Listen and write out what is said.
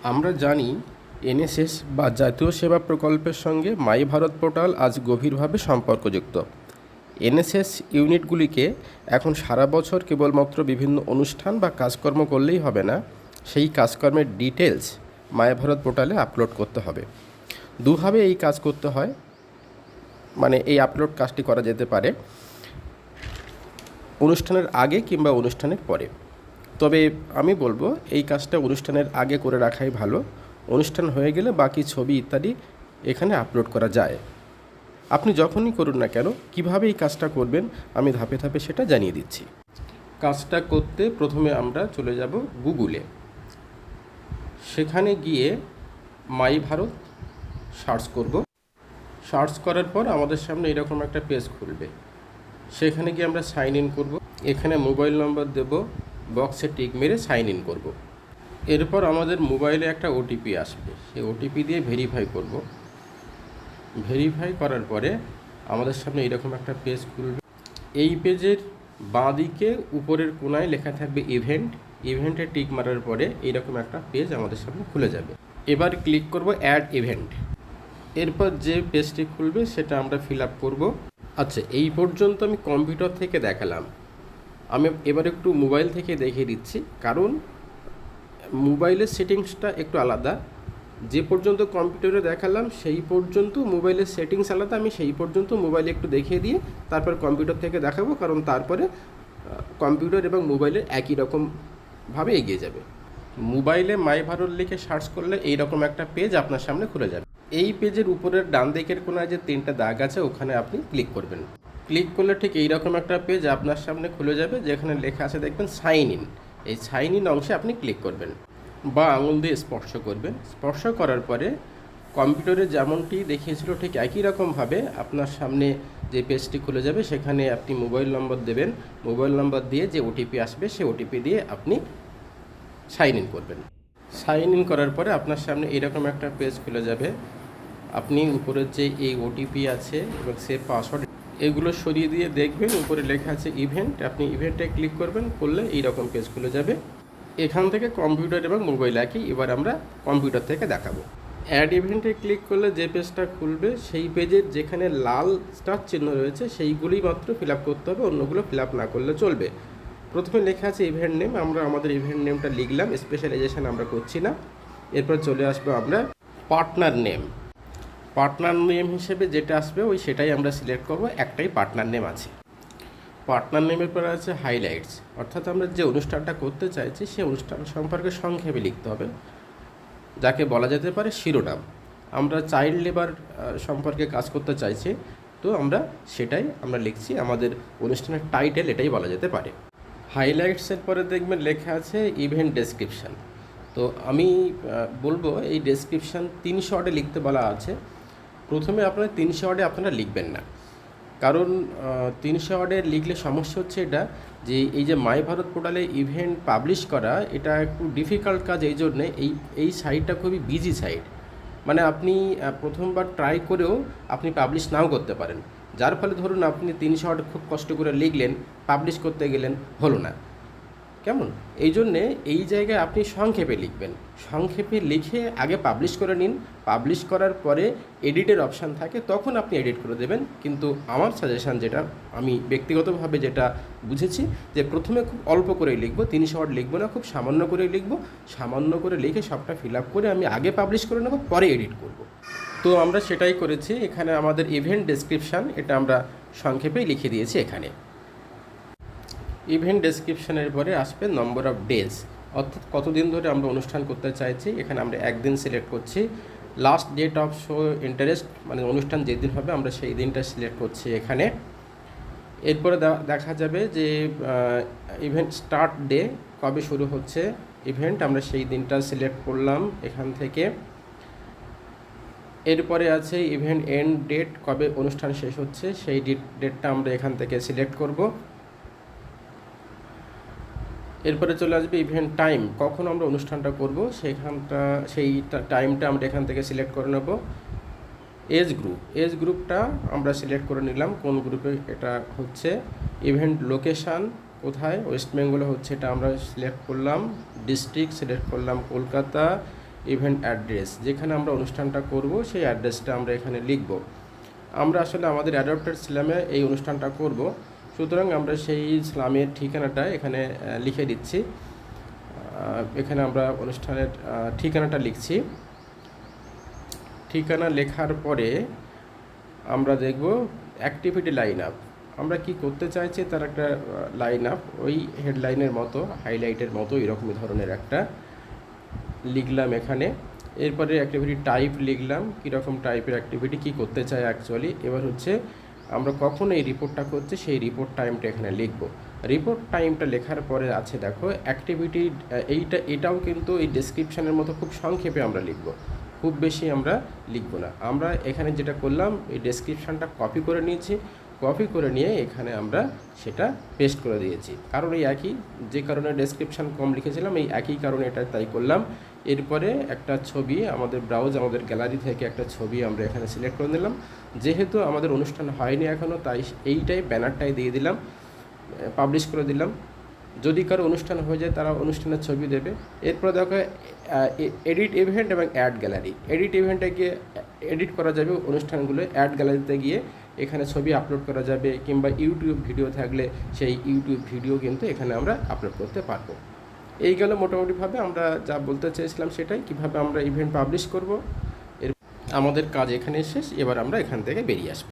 আমরা জানি এনএসএস বা জাতীয় সেবা প্রকল্পের সঙ্গে মাই ভারত পোর্টাল আজ গভীরভাবে সম্পর্কযুক্ত। এনএসএস ইউনিটগুলিকে এখন সারা বছর কেবলমাত্র বিভিন্ন অনুষ্ঠান বা কাজকর্ম করলেই হবে না, সেই কাজকর্মের ডিটেলস মাই ভারত পোর্টালে আপলোড করতে হবে। দুভাবে এই কাজ করতে হয়, মানে এই আপলোড কাজটি করা যেতে পারে অনুষ্ঠানের আগে কিংবা অনুষ্ঠানের পরে। তবে আমি বলবো এই কাজটা অনুষ্ঠানের আগে করে রাখাই ভালো। অনুষ্ঠান হয়ে গেলে বাকি ছবি ইত্যাদি এখানে আপলোড করা যায়। আপনি যখনই করুন না কেন, কিভাবে এই কাজটা করবেন আমি ধাপে ধাপে সেটা জানিয়ে দিচ্ছি। কাজটা করতে প্রথমে আমরা চলে যাব গুগলে। সেখানে গিয়ে মাই ভারত সার্চ করব। সার্চ করার পর আমাদের সামনে এরকম একটা পেজ খুলবে। সেখানে গিয়ে আমরা সাইন ইন করব। এখানে মোবাইল নম্বর দেব, বক্সে টিক মেরে সাইন ইন করব। এরপর আমাদের মোবাইলে একটা ওটিপি আসবে, সেই ওটিপি দিয়ে ভেরিফাই করব। ভেরিফাই করার পরে আমাদের সামনে এরকম একটা পেজ খুলবে। এই পেজের বাঁ দিকে উপরের কোণায় লেখা থাকবে ইভেন্ট। ইভেন্টে টিক মারার পরে এইরকম একটা পেজ আমাদের সামনে খুলে যাবে। এবার ক্লিক করব অ্যাড ইভেন্ট। এরপর যে পেজটি খুলবে সেটা আমরা ফিল আপ করবো। আচ্ছা, এই পর্যন্ত আমি কম্পিউটার থেকে দেখালাম। আমি এবার একটু মোবাইল থেকে দেখিয়ে দিচ্ছি, কারণ মোবাইলের সেটিংসটা একটু আলাদা। যে পর্যন্ত কম্পিউটারে দেখালাম সেই পর্যন্ত মোবাইলের সেটিংস আলাদা। আমি সেই পর্যন্ত মোবাইলে একটু দেখিয়ে দিয়ে তারপর কম্পিউটার থেকে দেখাবো, কারণ তারপরে কম্পিউটার এবং মোবাইলের একই রকমভাবে এগিয়ে যাবে। মোবাইলে মাই ভারত লিখে সার্চ করলে এইরকম একটা পেজ আপনার সামনে খুলে যাবে। এই পেজের উপরের ডান দিকের কোণায় যে 3টা দাগ আছে ওখানে আপনি ক্লিক করবেন। ক্লিক করলে ঠিক এইরকম একটা পেজ আপনার সামনে খুলে যাবে, যেখানে লেখা আছে দেখবেন সাইন ইন। এই সাইন ইন অংশে আপনি ক্লিক করবেন বা আঙুল দিয়ে স্পর্শ করবেন। স্পর্শ করার পরে কম্পিউটারে যেমনটি দেখিয়েছিল ঠিক একই রকমভাবে আপনার সামনে যে পেজটি খুলে যাবে, সেখানে আপনি মোবাইল নম্বর দেবেন। মোবাইল নম্বর দিয়ে যে ওটিপি আসবে সেই ওটিপি দিয়ে আপনি সাইন ইন করবেন। সাইন ইন করার পরে আপনার সামনে এরকম একটা পেজ খুলে যাবে। আপনি উপরের যে এই ওটিপি আছে এবং সেভ পাসওয়ার্ড এগুলো সরিয়ে দিয়ে দেখবেন উপরে লেখা আছে ইভেন্ট। আপনি ইভেন্টে ক্লিক করবেন, করলে এইরকম পেজ খুলে যাবে। এখান থেকে কম্পিউটার এবং মোবাইল একই। এবার আমরা কম্পিউটার থেকে দেখাবো। অ্যাড ইভেন্টে ক্লিক করলে যে পেজটা খুলবে সেই পেজের যেখানে লাল স্টার চিহ্ন রয়েছে সেইগুলোই মাত্র ফিল আপ করতে হবে, অন্যগুলো ফিল আপ না করলে চলবে। প্রথমে লেখা আছে ইভেন্ট নেম, আমরা আমাদের ইভেন্ট নেমটা লিখলাম, স্পেশালাইজেশন আমরা করছি না। এরপর চলে আসবো আমরা পার্টনার নেম। পার্টনার নেম হিসেবে যেটা আসবে সেটাই আমরা সিলেক্ট করব। একটাই পার্টনার নেম আছে। পার্টনার নেমের পর আছে হাইলাইটস, অর্থাৎ আমরা যে অনুষ্ঠানটা করতে চাইছি সেই অনুষ্ঠান সম্পর্কে সংক্ষেপে লিখতে হবে, যাকে বলা যেতে পারে শিরোনাম। আমরা চাইল্ড লেবার সম্পর্কে কাজ করতে চাইছি, তো সেটাই আমরা লিখছি। আমাদের অনুষ্ঠানের টাইটেল এটাই বলা যেতে পারে। হাইলাইটসের পরে দেখবেন লেখা আছে ইভেন্ট ডেসক্রিপশান। তো আমি বলবো এই ডেসক্রিপশান 300 ওয়ার্ডে লিখতে বলা আছে। প্রথমে আপনারা 300 ওয়ার্ডে আপনারা লিখবেন না, কারণ 300 ওয়ার্ডে লিখলে সমস্যা হচ্ছে এটা যে এই যে মাই ভারত পোর্টালে ইভেন্ট পাবলিশ করা এটা একটু ডিফিকাল্ট কাজ। এই জন্যে এই সাইটটা খুবই বিজি সাইট, মানে আপনি প্রথমবার ট্রাই করেও আপনি পাবলিশ নাও করতে পারেন। যার ফলে ধরুন আপনি 300 ওয়ার্ড খুব কষ্ট করে লিখলেন, পাবলিশ করতে গেলেন, হলো না। কেমন? এই জন্যে এই জায়গায় আপনি সংক্ষেপে লিখবেন। সংক্ষেপে লিখে আগে পাবলিশ করে নিন। পাবলিশ করার পরে এডিটের অপশান থাকে, তখন আপনি এডিট করে দেবেন। কিন্তু আমার সাজেশান, যেটা আমি ব্যক্তিগতভাবে যেটা বুঝেছি, যে প্রথমে খুব অল্প করেই লিখবো, 300 ওয়ার্ড লিখবো না, খুব সামান্য করেই লিখবো। সামান্য করে লিখে সবটা ফিল আপ করে আমি আগে পাবলিশ করে নেবো, পরে এডিট করব। তো আমরা সেটাই করেছি। এখানে আমাদের ইভেন্ট ডেসক্রিপশান এটা আমরা সংক্ষেপেই লিখে দিয়েছি এখানে। ইভেন্ট ডেসক্রিপশানের পরে আসবে নম্বর অফ ডেজ, অর্থাৎ কতদিন ধরে আমরা অনুষ্ঠান করতে চাইছি। এখানে আমরা একদিন সিলেক্ট করছি। Last date of show interest, মানে অনুষ্ঠান যেদিন হবে আমরা সেই দিনটা সিলেক্ট করছি এখানে। এরপরে দেখা যাবে যে ইভেন্ট স্টার্ট ডে, কবে শুরু হচ্ছে ইভেন্ট, আমরা সেই দিনটা সিলেক্ট করলাম এখান থেকে। এরপরে আছে ইভেন্ট এন্ড ডেট, কবে অনুষ্ঠান শেষ হচ্ছে সেই ডেটটা আমরা এখান থেকে সিলেক্ট করব। এরপরে চলে আসবে ইভেন্ট টাইম, কখন আমরা অনুষ্ঠানটা করব সেই টাইমটা আমরা এখান থেকে সিলেক্ট করে নেব। এজ গ্রুপটা আমরা সিলেক্ট করে নিলাম, কোন গ্রুপে এটা হচ্ছে। ইভেন্ট লোকেশান কোথায়, ওয়েস্ট বেঙ্গলে হচ্ছে, এটা আমরা সিলেক্ট করলাম। ডিস্ট্রিক্ট সিলেক্ট করলাম কলকাতা। ইভেন্ট অ্যাড্রেস, যেখানে আমরা অনুষ্ঠানটা করব সেই অ্যাড্রেসটা আমরা এখানে লিখব। আমরা আসলে আমাদের অ্যাডপ্টেড স্ল্যামে এই অনুষ্ঠানটা করব, সুতরাং আমরা সেই স্ল্যামের ঠিকানাটা এখানে লিখে দিচ্ছি। এখানে আমরা অনুষ্ঠানের ঠিকানাটা লিখছি। ঠিকানা লেখার পরে আমরা দেখব অ্যাক্টিভিটি লাইন আপ। আমরা কি করতে চাইছি তার একটা লাইন আপ, ওই হেডলাইনের মতো হাইলাইটের মতো এরকমই ধরনের একটা লিখলাম এখানে। এরপরে অ্যাক্টিভিটি টাইপ লিখলাম, কীরকম টাইপের অ্যাক্টিভিটি, কী করতে চাই অ্যাকচুয়ালি। এবার হচ্ছে আমরা কখন এই রিপোর্টটা করছি সেই রিপোর্ট টাইমটা এখানে লিখব। রিপোর্ট টাইমটা লেখার পরে আছে দেখো অ্যাক্টিভিটি, এটাও কিন্তু এই ডেসক্রিপশানের মতো খুব সংক্ষেপে আমরা লিখব, খুব বেশি আমরা লিখব না। আমরা এখানে যেটা করলাম এই ডেসক্রিপশানটা কপি করে নিয়েছি, কপি করে নিয়ে এখানে আমরা সেটা পেস্ট করে দিয়েছি, কারণ এই একই, যে কারণে ডেসক্রিপশান কম লিখেছিলাম এই একই কারণে এটা তাই করলাম। এরপরে একটা ছবি আমাদের আমাদের গ্যালারি থেকে একটা ছবি আমরা এখানে সিলেক্ট করে নিলাম। যেহেতু আমাদের অনুষ্ঠান হয়নি এখনও, তাই এইটাই ব্যানারটাই দিয়ে দিলাম, পাবলিশ করে দিলাম। যদি কারো অনুষ্ঠান হয়ে যায় তারা অনুষ্ঠানের ছবি দেবে। এরপরে দেখো এডিট ইভেন্ট এবং অ্যাড গ্যালারি। এডিট ইভেন্টে গিয়ে এডিট করা যাবে অনুষ্ঠানগুলো, অ্যাড গ্যালারিতে গিয়ে এখানে ছবি আপলোড করা যাবে, কিংবা ইউটিউব ভিডিও থাকলে সেই ইউটিউব ভিডিও কিন্তু এখানে আমরা আপলোড করতে পারবো। এই গেল মোটামুটিভাবে আমরা যা বলতে চেয়েছিলাম সেটাই, কিভাবে আমরা ইভেন্ট পাবলিশ করব। আমাদের কাজ এখানে শেষ, এবার আমরা এখান থেকে বেরিয়ে আসবো।